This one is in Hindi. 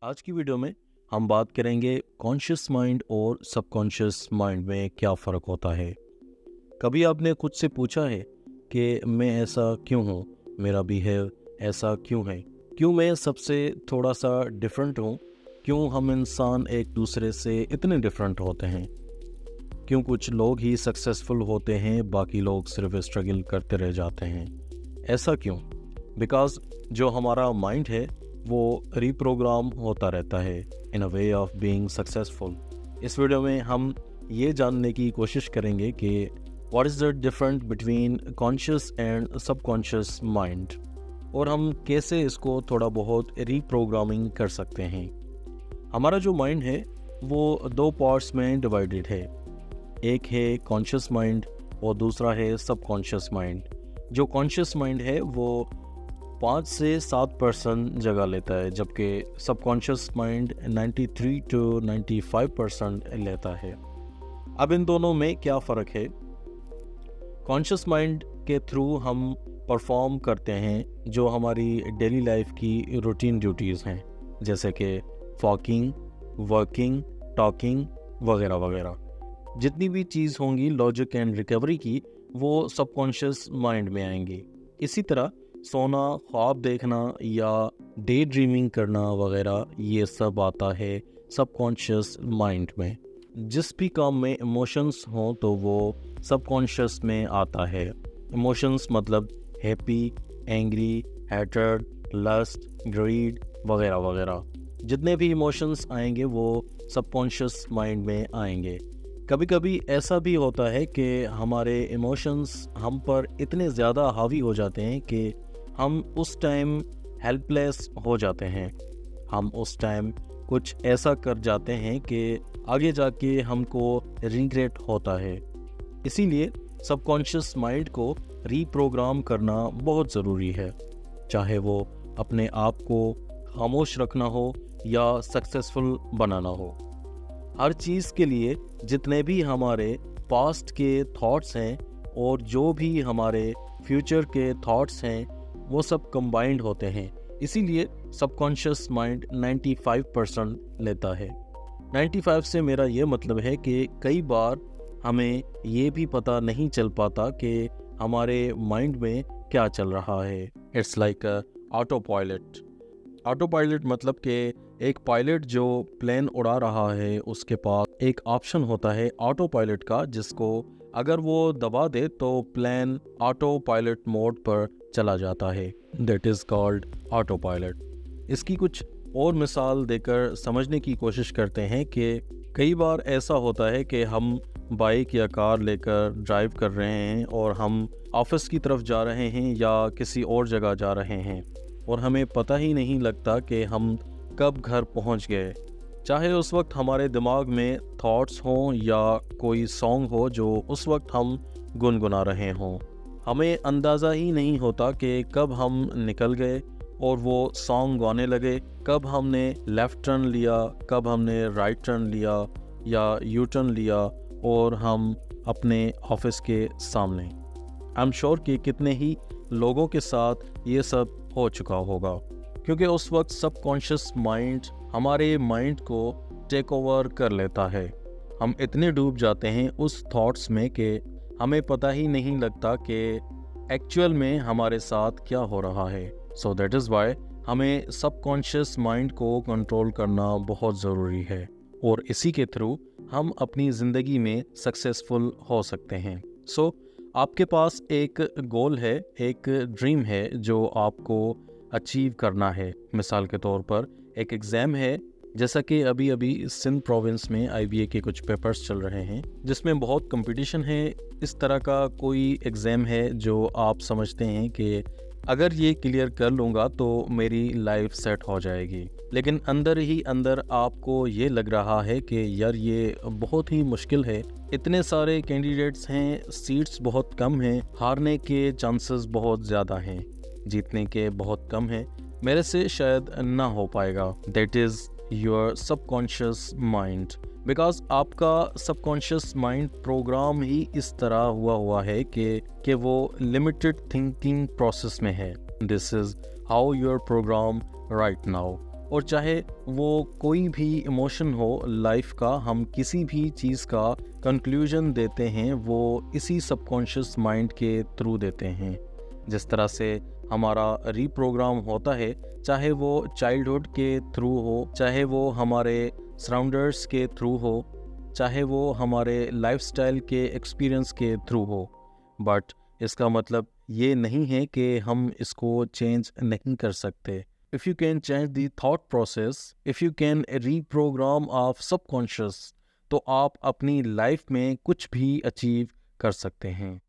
आज की वीडियो में हम बात करेंगे कॉन्शियस माइंड और सबकॉन्शियस माइंड में क्या फ़र्क होता है। कभी आपने खुद से पूछा है कि मैं ऐसा क्यों हूँ, मेरा बिहेव ऐसा क्यों है, क्यों मैं सबसे थोड़ा सा डिफरेंट हूँ, क्यों हम इंसान एक दूसरे से इतने डिफरेंट होते हैं, क्यों कुछ लोग ही सक्सेसफुल होते हैं बाकी लोग सिर्फ स्ट्रगल करते रह जाते हैं। ऐसा क्यों? बिकॉज जो हमारा माइंड है वो रिप्रोग्राम होता रहता है इन अ वे ऑफ बीइंग सक्सेसफुल। इस वीडियो में हम ये जानने की कोशिश करेंगे कि what is the difference between conscious and subconscious mind और हम कैसे इसको थोड़ा बहुत रिप्रोग्रामिंग कर सकते हैं। हमारा जो माइंड है वो दो पार्ट्स में डिवाइडेड है, एक है कॉन्शियस माइंड और दूसरा है सबकॉन्शियस माइंड। जो कॉन्शियस माइंड है वो 5 से 7% जगह लेता है, जबकि सबकॉन्शियस माइंड 93 to 95% लेता है। अब इन दोनों में क्या फ़र्क है? कॉन्शियस माइंड के थ्रू हम परफॉर्म करते हैं जो हमारी डेली लाइफ की रूटीन ड्यूटीज़ हैं, जैसे कि वॉकिंग, वर्किंग, टॉकिंग वगैरह वगैरह। जितनी भी चीज़ होंगी लॉजिक एंड रिकवरी की, वो सबकॉन्शियस माइंड में आएंगी। इसी तरह सोना, ख्वाब देखना या डे ड्रीमिंग करना वगैरह, ये सब आता है सबकॉन्शियस माइंड में। जिस भी काम में इमोशंस हों तो वो सबकॉन्शियस में आता है। इमोशंस मतलब happy, angry, hatred, lust, greed वगैरह वगैरह। जितने भी इमोशंस आएंगे वो सबकॉन्शियस माइंड में आएंगे। कभी कभी ऐसा भी होता है कि हमारे इमोशंस हम पर इतने ज़्यादा हावी हो जाते हैं कि हम उस टाइम हेल्पलेस हो जाते हैं। हम उस टाइम कुछ ऐसा कर जाते हैं कि आगे जाके हमको रिग्रेट होता है। इसीलिए सबकॉन्शियस माइंड को रीप्रोग्राम करना बहुत ज़रूरी है, चाहे वो अपने आप को खामोश रखना हो या सक्सेसफुल बनाना हो। हर चीज़ के लिए जितने भी हमारे पास्ट के थॉट्स हैं और जो भी हमारे फ्यूचर के थॉट्स हैं वो सब कंबाइंड होते हैं। इसीलिए सबकॉन्शियस माइंड 95% लेता है। 95 से मेरा ये मतलब है कि कई बार हमें ये भी पता नहीं चल पाता कि हमारे माइंड में क्या चल रहा है। It's like auto pilot. Auto pilot मतलब कि एक पायलट जो प्लेन उड़ा रहा है उसके पास एक ऑप्शन होता है ऑटो पायलट का, जिसको अगर वो दबा दे तो प्लेन ऑटो पायलट मोड पर चला जाता है। That is called auto pilot. इसकी कुछ और मिसाल देकर समझने की कोशिश करते हैं कि कई बार ऐसा होता है कि हम बाइक या कार लेकर ड्राइव कर रहे हैं और हम ऑफिस की तरफ जा रहे हैं या किसी और जगह जा रहे हैं और हमें पता ही नहीं लगता कि हम कब घर पहुंच गए। चाहे उस वक्त हमारे दिमाग में थॉट्स हों या कोई सॉन्ग हो जो उस वक्त हम गुनगुना रहे हों, हमें अंदाज़ा ही नहीं होता कि कब हम निकल गए और वो सॉन्ग गाने लगे, कब हमने लेफ़्ट टर्न लिया, कब हमने राइट टर्न लिया या यू टर्न लिया और हम अपने ऑफिस के सामने। आई एम श्योर कि कितने ही लोगों के साथ ये सब हो चुका होगा, क्योंकि उस वक्त सबकॉन्शियस माइंड हमारे माइंड को टेक ओवर कर लेता है। हम इतने डूब जाते हैं उस थॉट्स में कि हमें पता ही नहीं लगता कि एक्चुअल में हमारे साथ क्या हो रहा है। सो दैट इज़ वाई हमें सबकॉन्शियस माइंड को कंट्रोल करना बहुत ज़रूरी है और इसी के थ्रू हम अपनी ज़िंदगी में सक्सेसफुल हो सकते हैं। सो आपके पास एक गोल है, एक ड्रीम है जो आपको अचीव करना है। मिसाल के तौर पर एक एग्ज़ाम है, जैसा कि अभी अभी सिंध प्रोविंस में IBA के कुछ पेपर्स चल रहे हैं जिसमें बहुत कंपटीशन है। इस तरह का कोई एग्ज़ाम है जो आप समझते हैं कि अगर ये क्लियर कर लूँगा तो मेरी लाइफ सेट हो जाएगी, लेकिन अंदर ही अंदर आपको ये लग रहा है कि यार ये बहुत ही मुश्किल है, इतने सारे कैंडिडेट्स हैं, सीट्स बहुत कम हैं, हारने के चांसेस बहुत ज़्यादा हैं, जीतने के बहुत कम हैं, मेरे से शायद ना हो पाएगा। That is your subconscious mind. Because आपका सबकॉन्शियस माइंड प्रोग्राम ही इस तरह हुआ है कि वो लिमिटेड थिंकिंग प्रोसेस में है। This is how your program right now. और चाहे वो कोई भी इमोशन हो लाइफ का, हम किसी भी चीज़ का कंक्लूजन देते हैं वो इसी सबकॉन्शियस माइंड के थ्रू देते हैं। जिस तरह से हमारा रीप्रोग्राम होता है, चाहे वो चाइल्डहुड के थ्रू हो, चाहे वो हमारे सराउंडर्स के थ्रू हो, चाहे वो हमारे लाइफस्टाइल के एक्सपीरियंस के थ्रू हो, बट इसका मतलब ये नहीं है कि हम इसको चेंज नहीं कर सकते। If you can change the thought process, if you can reprogram of subconscious, तो आप अपनी लाइफ में कुछ भी अचीव कर सकते हैं।